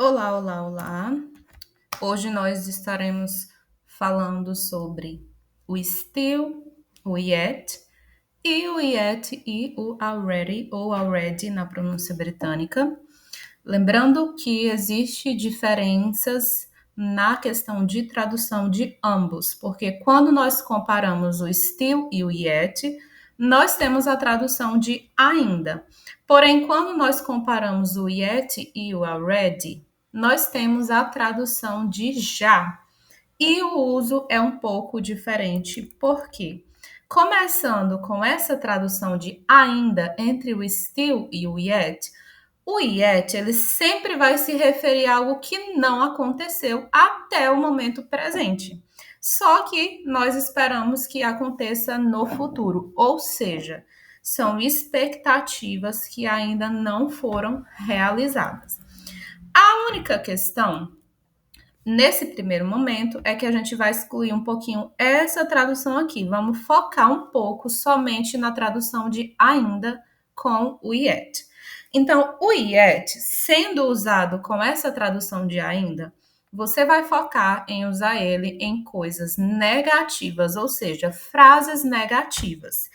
Olá, olá, olá. Hoje nós estaremos falando sobre o still, o yet, e o yet e o already ou already na pronúncia britânica. Lembrando que existe diferenças na questão de tradução de ambos, porque quando nós comparamos o still e o yet, nós temos a tradução de ainda. Porém, quando nós comparamos o yet e o already, nós temos a tradução de já. E o uso é um pouco diferente, por quê? Começando com essa tradução de ainda entre o still e o yet ele sempre vai se referir a algo que não aconteceu até o momento presente. Só que nós esperamos que aconteça no futuro, ou seja, são expectativas que ainda não foram realizadas. A única questão nesse primeiro momento é que a gente vai excluir um pouquinho essa tradução aqui. Vamos focar um pouco somente na tradução de ainda com o yet. Então, o yet, sendo usado com essa tradução de ainda, você vai focar em usar ele em coisas negativas, ou seja, frases negativas.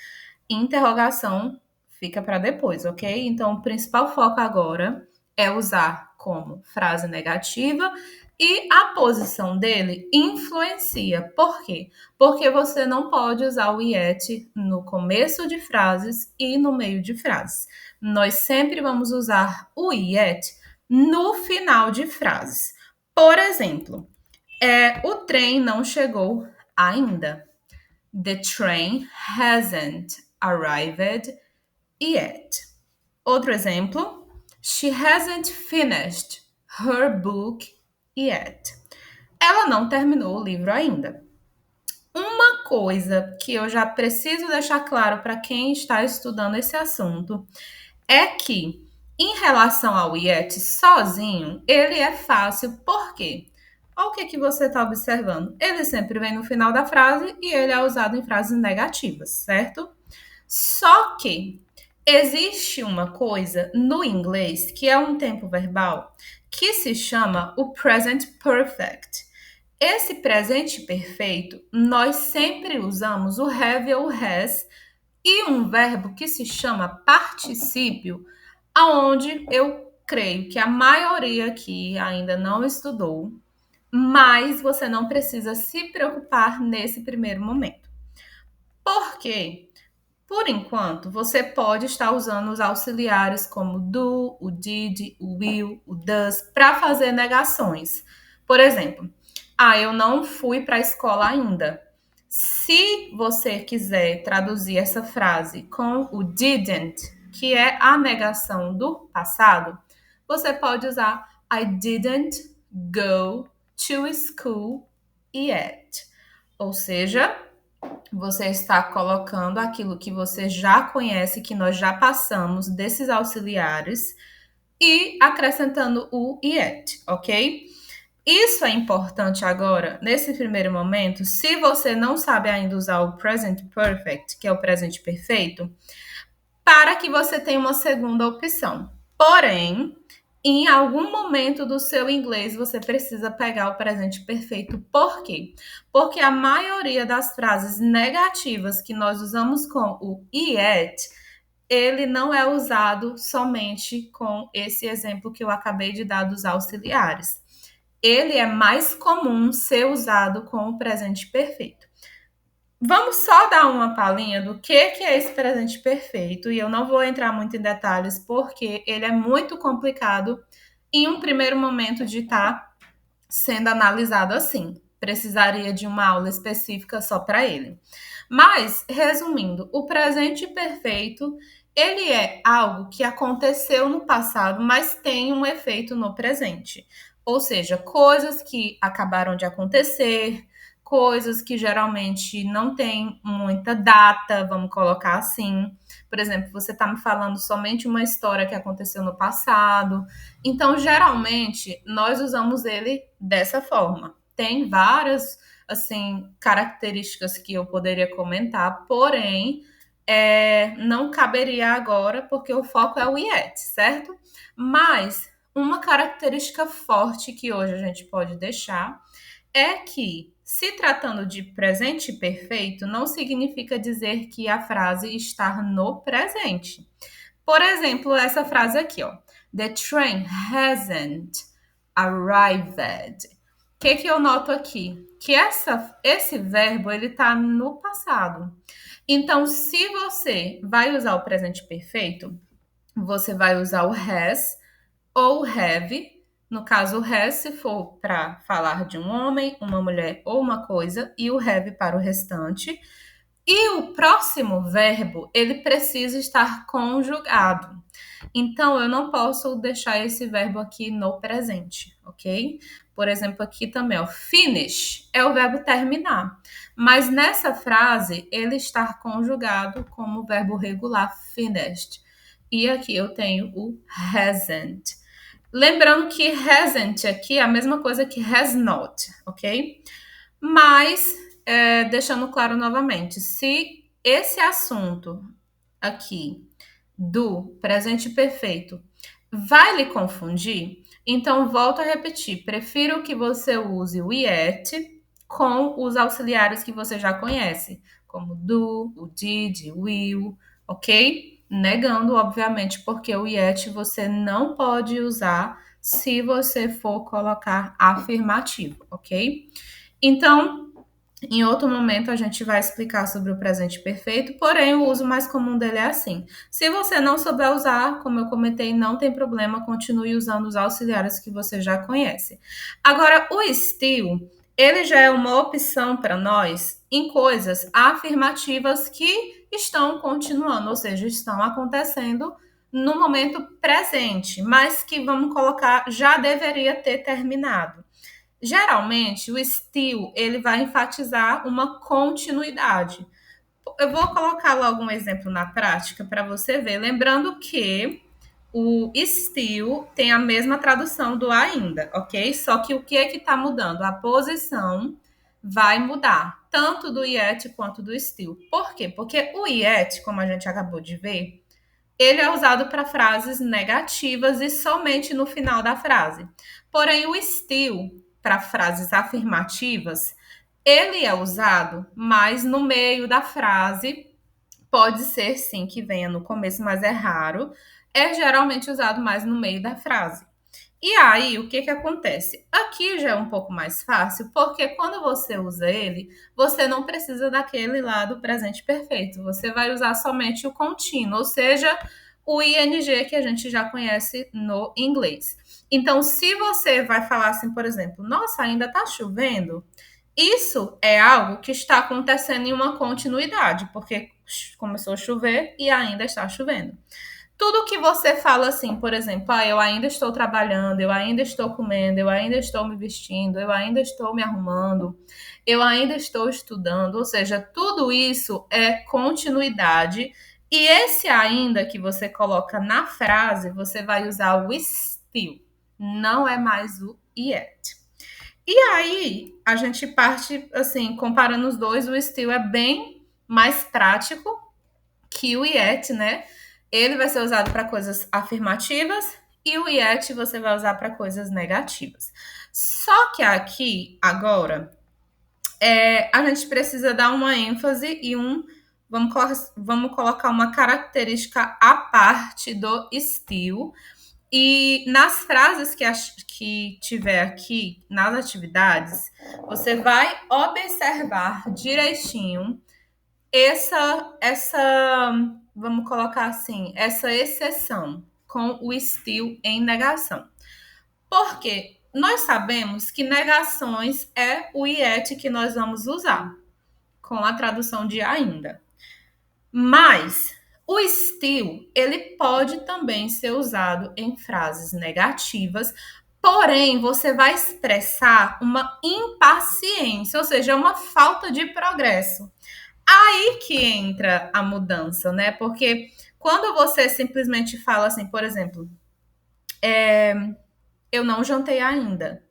Interrogação fica para depois, ok? Então, o principal foco agora é usar como frase negativa e a posição dele influencia. Por quê? Porque você não pode usar o yet no começo de frases e no meio de frases. Nós sempre vamos usar o yet no final de frases. Por exemplo, o trem não chegou ainda. The train hasn't arrived yet. Outro exemplo, she hasn't finished her book yet. Ela não terminou o livro ainda. Uma coisa que eu já preciso deixar claro para quem está estudando esse assunto é que, em relação ao yet sozinho, ele é fácil. Por quê? Olha o que você está observando. Ele sempre vem no final da frase e ele é usado em frases negativas, certo? Só que existe uma coisa no inglês que é um tempo verbal que se chama o present perfect. Esse presente perfeito, nós sempre usamos o have ou has e um verbo que se chama particípio, aonde eu creio que a maioria aqui ainda não estudou, mas você não precisa se preocupar nesse primeiro momento. Por quê? Por enquanto, você pode estar usando os auxiliares como do, o did, o will, o does para fazer negações. Por exemplo, eu não fui para a escola ainda. Se você quiser traduzir essa frase com o didn't, que é a negação do passado, você pode usar I didn't go to school yet. Ou seja, você está colocando aquilo que você já conhece, que nós já passamos desses auxiliares e acrescentando o yet, ok? Isso é importante agora, nesse primeiro momento, se você não sabe ainda usar o present perfect, que é o presente perfeito, para que você tenha uma segunda opção. Porém, em algum momento do seu inglês você precisa pegar o presente perfeito. Por quê? Porque a maioria das frases negativas que nós usamos com o yet, ele não é usado somente com esse exemplo que eu acabei de dar dos auxiliares. Ele é mais comum ser usado com o presente perfeito. Vamos só dar uma palhinha do que é esse presente perfeito, e eu não vou entrar muito em detalhes porque ele é muito complicado em um primeiro momento de estar sendo analisado assim. Precisaria de uma aula específica só para ele. Mas, resumindo, o presente perfeito, ele é algo que aconteceu no passado, mas tem um efeito no presente. Ou seja, coisas que acabaram de acontecer, coisas que geralmente não tem muita data, vamos colocar assim. Por exemplo, você está me falando somente uma história que aconteceu no passado. Então, geralmente, nós usamos ele dessa forma. Tem várias, assim, características que eu poderia comentar, porém, não caberia agora, porque o foco é o yet, certo? Mas uma característica forte que hoje a gente pode deixar é que, se tratando de presente perfeito, não significa dizer que a frase está no presente. Por exemplo, essa frase aqui, ó. The train hasn't arrived. O que eu noto aqui? Que esse verbo, ele tá no passado. Então, se você vai usar o presente perfeito, você vai usar o has ou have. No caso, o has se for para falar de um homem, uma mulher ou uma coisa, e o have para o restante. E o próximo verbo, ele precisa estar conjugado. Então, eu não posso deixar esse verbo aqui no presente, ok? Por exemplo, aqui também, ó, finish é o verbo terminar. Mas nessa frase, ele está conjugado como verbo regular finished. E aqui eu tenho o hasn't. Lembrando que hasn't aqui é a mesma coisa que has not, ok? Mas, deixando claro novamente, se esse assunto aqui do presente perfeito vai lhe confundir, então volto a repetir. Prefiro que você use o yet com os auxiliares que você já conhece, como do, o did, will, ok? Negando, obviamente, porque o yet você não pode usar se você for colocar afirmativo, ok? Então, em outro momento a gente vai explicar sobre o presente perfeito, porém o uso mais comum dele é assim. Se você não souber usar, como eu comentei, não tem problema, continue usando os auxiliares que você já conhece. Agora, o still, ele já é uma opção para nós em coisas afirmativas que estão continuando, ou seja, estão acontecendo no momento presente, mas que vamos colocar já deveria ter terminado. Geralmente, o still, ele vai enfatizar uma continuidade. Eu vou colocar logo um exemplo na prática para você ver. Lembrando que o still tem a mesma tradução do ainda, ok? Só que o que é que está mudando? A posição vai mudar, tanto do yet quanto do still. Por quê? Porque o yet, como a gente acabou de ver, ele é usado para frases negativas e somente no final da frase. Porém, o still, para frases afirmativas, ele é usado mais no meio da frase. Pode ser, sim, que venha no começo, mas é raro. É geralmente usado mais no meio da frase. E aí, o que que acontece? Aqui já é um pouco mais fácil, porque quando você usa ele, você não precisa daquele lá do presente perfeito. Você vai usar somente o contínuo, ou seja, o ing que a gente já conhece no inglês. Então, se você vai falar assim, por exemplo, nossa, ainda tá chovendo, isso é algo que está acontecendo em uma continuidade, porque começou a chover e ainda está chovendo. Tudo que você fala assim, por exemplo, eu ainda estou trabalhando, eu ainda estou comendo, eu ainda estou me vestindo, eu ainda estou me arrumando, eu ainda estou estudando, ou seja, tudo isso é continuidade. E esse ainda que você coloca na frase, você vai usar o still, não é mais o yet. E aí, a gente parte, assim, comparando os dois, o still é bem mais prático que o yet, né? Ele vai ser usado para coisas afirmativas e o yet você vai usar para coisas negativas. Só que aqui, agora, a gente precisa dar uma ênfase e vamos colocar uma característica à parte do still. E nas frases que tiver aqui, nas atividades, você vai observar direitinho essa, vamos colocar assim, essa exceção com o still em negação. Porque nós sabemos que negações é o yet que nós vamos usar, com a tradução de ainda. Mas o still, ele pode também ser usado em frases negativas, porém você vai expressar uma impaciência, ou seja, uma falta de progresso. Aí que entra a mudança, né? Porque quando você simplesmente fala assim, por exemplo, eu não jantei ainda.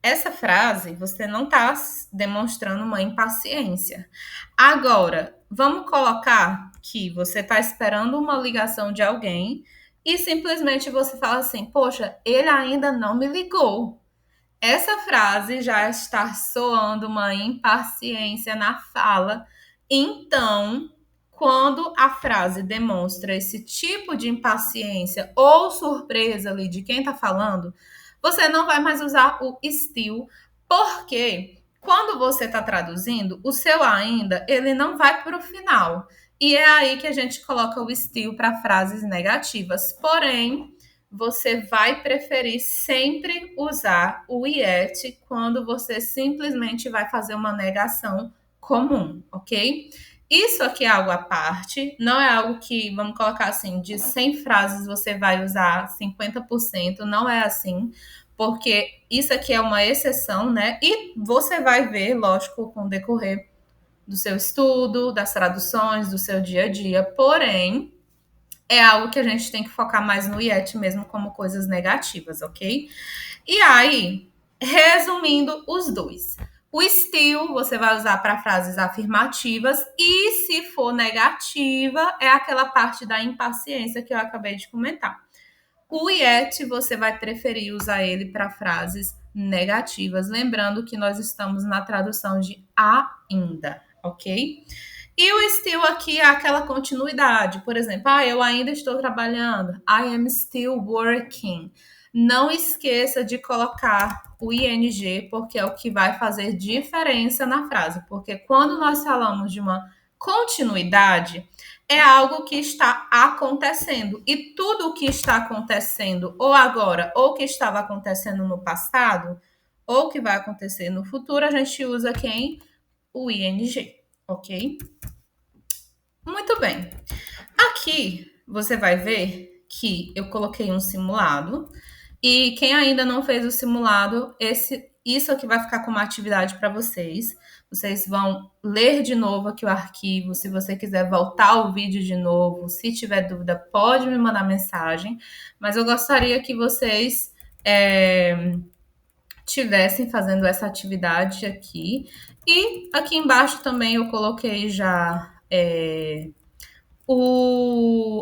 Essa frase, você não está demonstrando uma impaciência. Agora, vamos colocar que você está esperando uma ligação de alguém e simplesmente você fala assim: poxa, ele ainda não me ligou. Essa frase já está soando uma impaciência na fala. Então, quando a frase demonstra esse tipo de impaciência ou surpresa ali de quem está falando, você não vai mais usar o still, porque quando você está traduzindo, o seu ainda ele não vai para o final. E é aí que a gente coloca o still para frases negativas. Porém, você vai preferir sempre usar o yet quando você simplesmente vai fazer uma negação comum, ok? Isso aqui é algo à parte, não é algo que, vamos colocar assim, de 100 frases você vai usar 50%, não é assim, porque isso aqui é uma exceção, né? E você vai ver, lógico, com o decorrer do seu estudo, das traduções, do seu dia a dia, porém, é algo que a gente tem que focar mais no yet mesmo como coisas negativas, ok? E aí, resumindo os dois. O still você vai usar para frases afirmativas e se for negativa, é aquela parte da impaciência que eu acabei de comentar. O yet você vai preferir usar ele para frases negativas, lembrando que nós estamos na tradução de ainda, ok? E o still aqui é aquela continuidade. Por exemplo, eu ainda estou trabalhando. I am still working. Não esqueça de colocar o ing, porque é o que vai fazer diferença na frase. Porque quando nós falamos de uma continuidade, é algo que está acontecendo. E tudo o que está acontecendo, ou agora, ou que estava acontecendo no passado, ou que vai acontecer no futuro, a gente usa quem? O ing, ok? Muito bem. Aqui você vai ver que eu coloquei um simulado e quem ainda não fez o simulado, isso aqui vai ficar como atividade para vocês. Vocês vão ler de novo aqui o arquivo. Se você quiser voltar o vídeo de novo, se tiver dúvida, pode me mandar mensagem. Mas eu gostaria que vocês tivessem fazendo essa atividade aqui. E aqui embaixo também eu coloquei já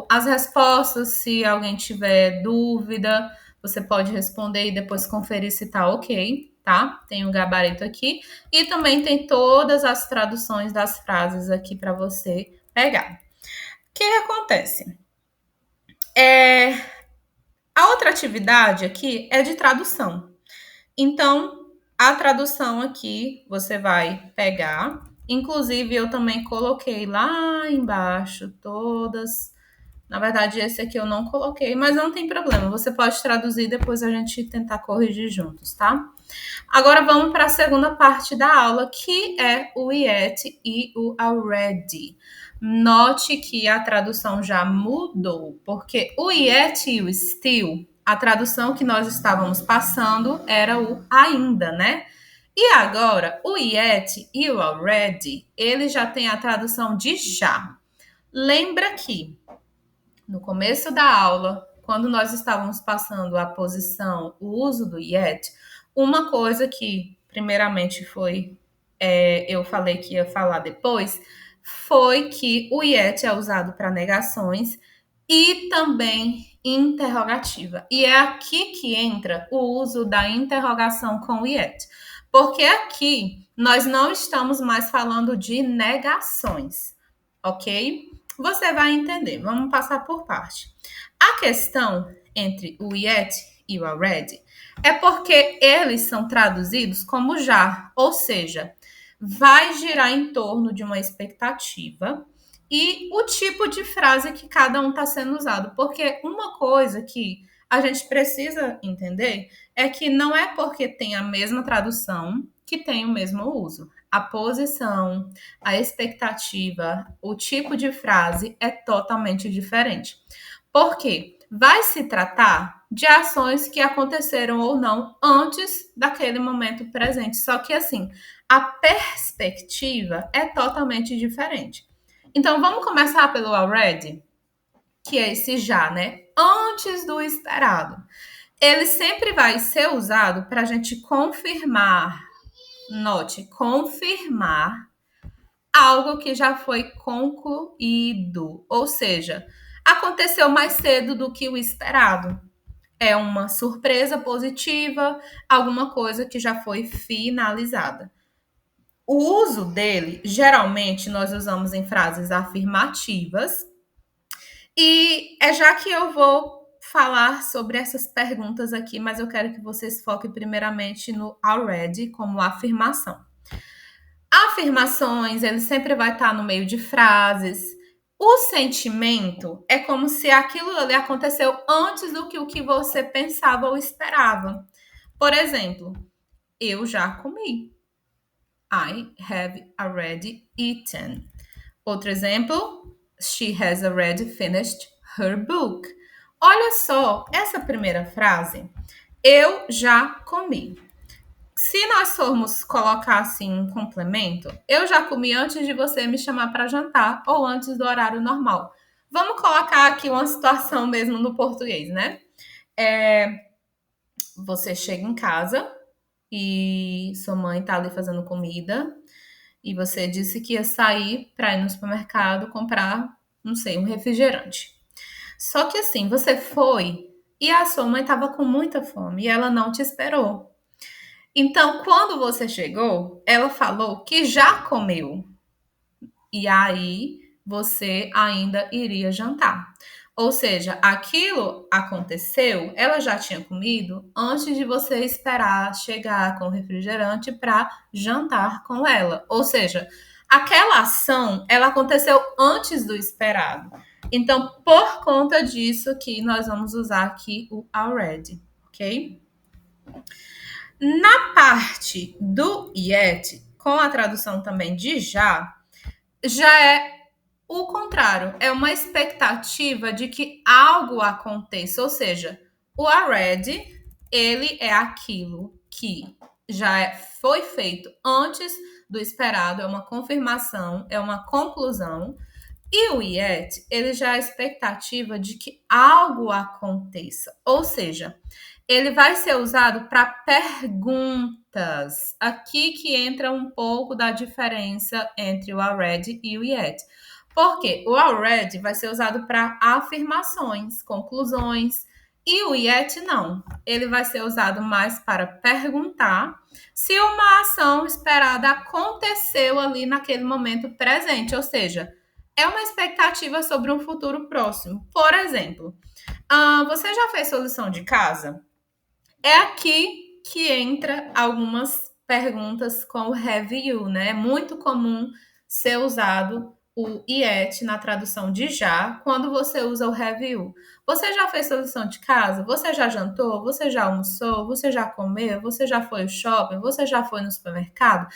as respostas. Se alguém tiver dúvida, você pode responder e depois conferir se tá ok, tá? Tem o gabarito aqui. E também tem todas as traduções das frases aqui para você pegar. O que acontece? A outra atividade aqui é de tradução. Então, a tradução aqui você vai pegar. Inclusive, eu também coloquei lá embaixo todas. Na verdade, esse aqui eu não coloquei, mas não tem problema. Você pode traduzir, depois a gente tentar corrigir juntos, tá? Agora vamos para a segunda parte da aula, que é o yet e o already. Note que a tradução já mudou, porque o yet e o still, a tradução que nós estávamos passando era o ainda, né? E agora, o yet e o already, ele já tem a tradução de já. Lembra que no começo da aula, quando nós estávamos passando a posição, o uso do yet, uma coisa que primeiramente foi, eu falei que ia falar depois, foi que o yet é usado para negações e também interrogativa. E é aqui que entra o uso da interrogação com o yet. Porque aqui nós não estamos mais falando de negações, ok? Você vai entender. Vamos passar por parte. A questão entre o yet e o already é porque eles são traduzidos como já, ou seja, vai girar em torno de uma expectativa e o tipo de frase que cada um está sendo usado. Porque uma coisa que a gente precisa entender é que não é porque tem a mesma tradução que tem o mesmo uso. A posição, a expectativa, o tipo de frase é totalmente diferente. Por quê? Vai se tratar de ações que aconteceram ou não antes daquele momento presente. Só que assim, a perspectiva é totalmente diferente. Então vamos começar pelo already, que é esse já, né? Antes do esperado. Ele sempre vai ser usado para a gente confirmar, note, confirmar algo que já foi concluído. Ou seja, aconteceu mais cedo do que o esperado. É uma surpresa positiva, alguma coisa que já foi finalizada. O uso dele, geralmente, nós usamos em frases afirmativas. E é já que eu vou falar sobre essas perguntas aqui, mas eu quero que vocês foquem primeiramente no already como afirmação. Afirmações, ele sempre vai estar no meio de frases. O sentimento é como se aquilo ali aconteceu antes do que o que você pensava ou esperava. Por exemplo, eu já comi. I have already eaten. Outro exemplo, she has already finished her book. Olha só, essa primeira frase, eu já comi. Se nós formos colocar assim um complemento, eu já comi antes de você me chamar para jantar ou antes do horário normal. Vamos colocar aqui uma situação mesmo no português, né? Você chega em casa e sua mãe tá ali fazendo comida e você disse que ia sair para ir no supermercado comprar, não sei, um refrigerante. Só que assim, você foi e a sua mãe estava com muita fome e ela não te esperou. Então, quando você chegou, ela falou que já comeu. E aí você ainda iria jantar. Ou seja, aquilo aconteceu, ela já tinha comido antes de você esperar chegar com o refrigerante para jantar com ela. Ou seja, aquela ação, ela aconteceu antes do esperado. Então, por conta disso que nós vamos usar aqui o already, ok? Na parte do yet, com a tradução também de já é o contrário, é uma expectativa de que algo aconteça, ou seja, o already, ele é aquilo que já foi feito antes do esperado, é uma confirmação, é uma conclusão, e o yet, ele já é a expectativa de que algo aconteça, ou seja, ele vai ser usado para perguntas. Aqui que entra um pouco da diferença entre o already e o yet. Porque o already vai ser usado para afirmações, conclusões, e o yet não. Ele vai ser usado mais para perguntar se uma ação esperada aconteceu ali naquele momento presente, ou seja, é uma expectativa sobre um futuro próximo. Por exemplo, você já fez sua lição de casa? É aqui que entra algumas perguntas com o have you, né? É muito comum ser usado o yet na tradução de já quando você usa o have you. Você já fez sua lição de casa? Você já jantou? Você já almoçou? Você já comeu? Você já foi ao shopping? Você já foi no supermercado?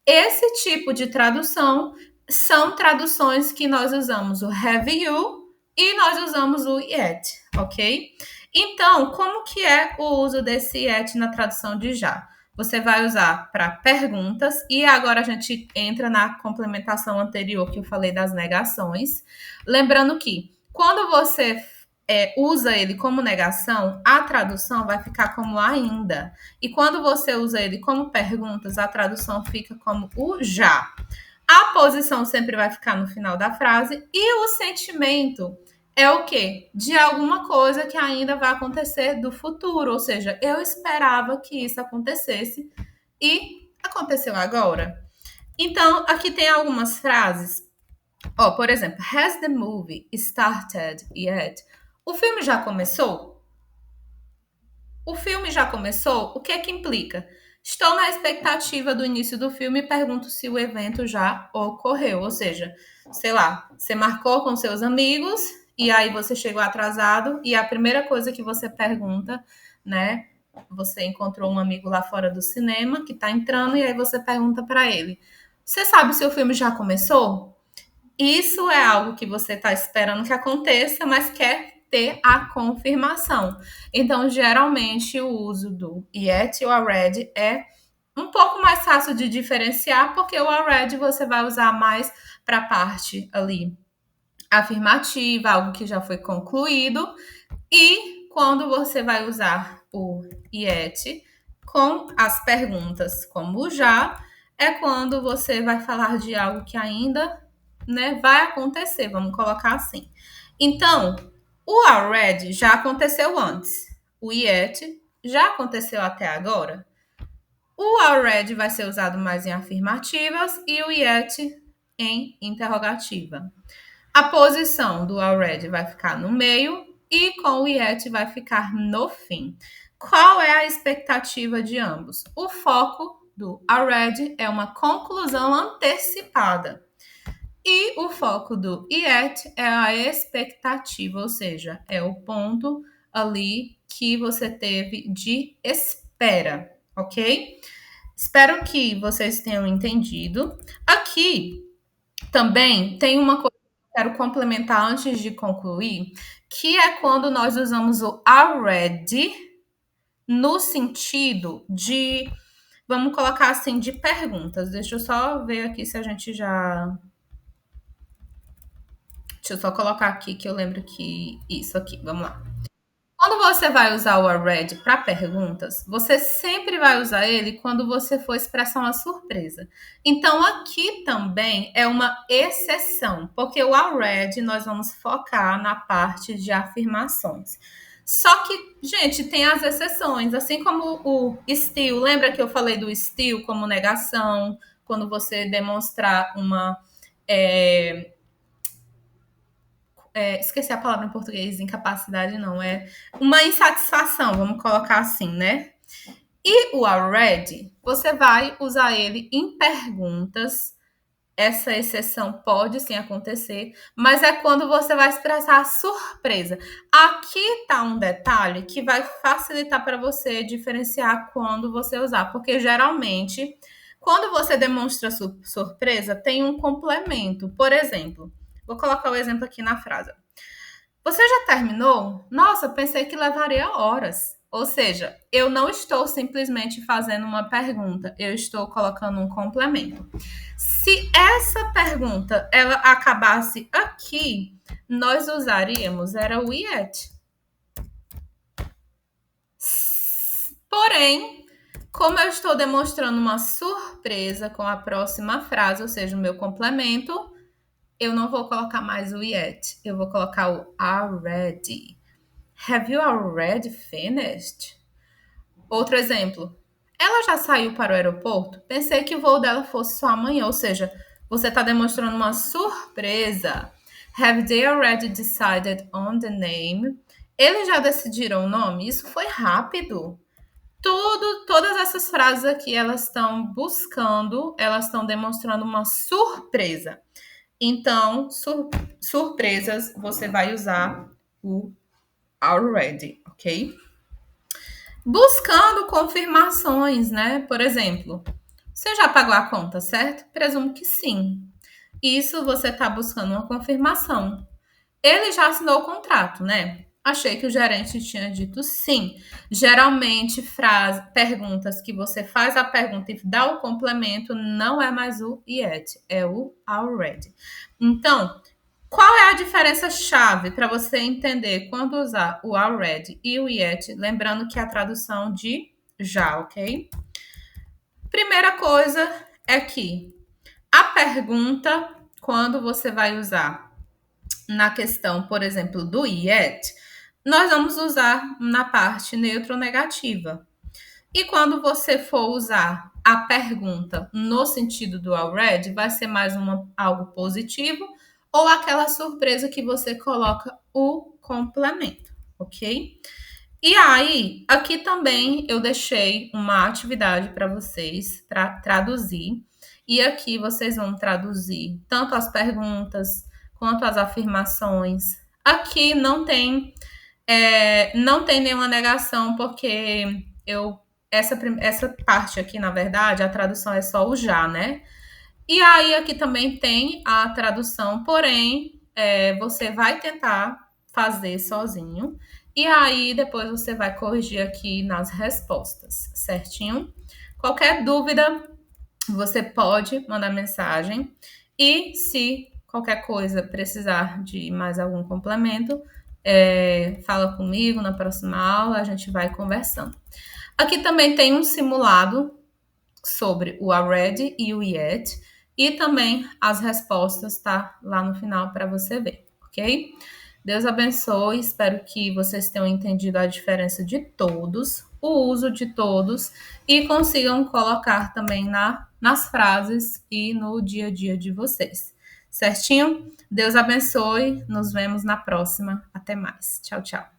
Esse tipo de tradução são traduções que nós usamos o have you e nós usamos o yet, ok? Então, como que é o uso desse yet na tradução de já? Você vai usar para perguntas, e agora a gente entra na complementação anterior que eu falei das negações. Lembrando que quando você usa ele como negação, a tradução vai ficar como ainda. E quando você usa ele como perguntas, a tradução fica como o já. A posição sempre vai ficar no final da frase e o sentimento é o quê? De alguma coisa que ainda vai acontecer do futuro, ou seja, eu esperava que isso acontecesse e aconteceu agora. Então, aqui tem algumas frases. Por exemplo, has the movie started yet? O filme já começou? O filme já começou? O que é que implica? Estou na expectativa do início do filme e pergunto se o evento já ocorreu. Ou seja, sei lá, você marcou com seus amigos e aí você chegou atrasado e a primeira coisa que você pergunta, né? Você encontrou um amigo lá fora do cinema que tá entrando e aí você pergunta para ele: você sabe se o filme já começou? Isso é algo que você está esperando que aconteça, mas quer ter a confirmação. Então, geralmente, o uso do yet e o already é um pouco mais fácil de diferenciar, porque o already você vai usar mais para a parte ali afirmativa, algo que já foi concluído, e quando você vai usar o yet com as perguntas como já, é quando você vai falar de algo que ainda, né, vai acontecer, vamos colocar assim. Então, o already já aconteceu antes. O yet já aconteceu até agora. O already vai ser usado mais em afirmativas e o yet em interrogativa. A posição do already vai ficar no meio e com o yet vai ficar no fim. Qual é a expectativa de ambos? O foco do already é uma conclusão antecipada. E o foco do yet é a expectativa, ou seja, é o ponto ali que você teve de espera, ok? Espero que vocês tenham entendido. Aqui também tem uma coisa que eu quero complementar antes de concluir, que é quando nós usamos o already no sentido de, vamos colocar assim, de perguntas. Deixa eu só ver aqui se a gente já. Deixa eu só colocar aqui que eu lembro que isso aqui, vamos lá. Quando você vai usar o already para perguntas, você sempre vai usar ele quando você for expressar uma surpresa. Então, aqui também é uma exceção, porque o already nós vamos focar na parte de afirmações. Só que, gente, tem as exceções, assim como o still. Lembra que eu falei do still como negação, quando você demonstrar uma. Esqueci a palavra em português, incapacidade não, é uma insatisfação, vamos colocar assim, né? E o already, você vai usar ele em perguntas. Essa exceção pode sim acontecer, mas é quando você vai expressar surpresa. Aqui está um detalhe que vai facilitar para você diferenciar quando você usar, porque geralmente, quando você demonstra surpresa, tem um complemento. Por exemplo, vou colocar o exemplo aqui na frase. Você já terminou? Nossa, pensei que levaria horas. Ou seja, eu não estou simplesmente fazendo uma pergunta, eu estou colocando um complemento. Se essa pergunta ela acabasse aqui, nós usaríamos era o yet. Porém, como eu estou demonstrando uma surpresa com a próxima frase, ou seja, o meu complemento, eu não vou colocar mais o yet, eu vou colocar o already. Have you already finished? Outro exemplo. Ela já saiu para o aeroporto? Pensei que o voo dela fosse só amanhã, ou seja, você está demonstrando uma surpresa. Have they already decided on the name? Eles já decidiram o nome? Isso foi rápido. Todas essas frases aqui, elas estão buscando, elas estão demonstrando uma surpresa. Então, surpresas, você vai usar o already, ok? Buscando confirmações, né? Por exemplo, você já pagou a conta, certo? Presumo que sim. Isso você está buscando uma confirmação. Ele já assinou o contrato, né? Achei que o gerente tinha dito sim. Geralmente, perguntas que você faz a pergunta e dá o complemento não é mais o yet, é o already. Então, qual é a diferença chave para você entender quando usar o already e o yet? Lembrando que é a tradução de já, ok? Primeira coisa é que a pergunta, quando você vai usar na questão, por exemplo, do yet, nós vamos usar na parte neutronegativa. E quando você for usar a pergunta no sentido do already, vai ser mais algo positivo ou aquela surpresa que você coloca o complemento, ok? E aí, aqui também eu deixei uma atividade para vocês para traduzir. E aqui vocês vão traduzir tanto as perguntas quanto as afirmações. Aqui não tem nenhuma negação, porque essa parte aqui, na verdade, a tradução é só o já, né? E aí aqui também tem a tradução, porém, você vai tentar fazer sozinho. E aí depois você vai corrigir aqui nas respostas, certinho? Qualquer dúvida, você pode mandar mensagem. E se qualquer coisa precisar de mais algum complemento, fala comigo na próxima aula, a gente vai conversando. Aqui também tem um simulado sobre o already e o yet, e também as respostas tá lá no final para você ver, ok? Deus abençoe, espero que vocês tenham entendido a diferença de todos, o uso de todos e consigam colocar também nas frases e no dia a dia de vocês. Certinho? Deus abençoe, nos vemos na próxima. Até mais. Tchau, tchau.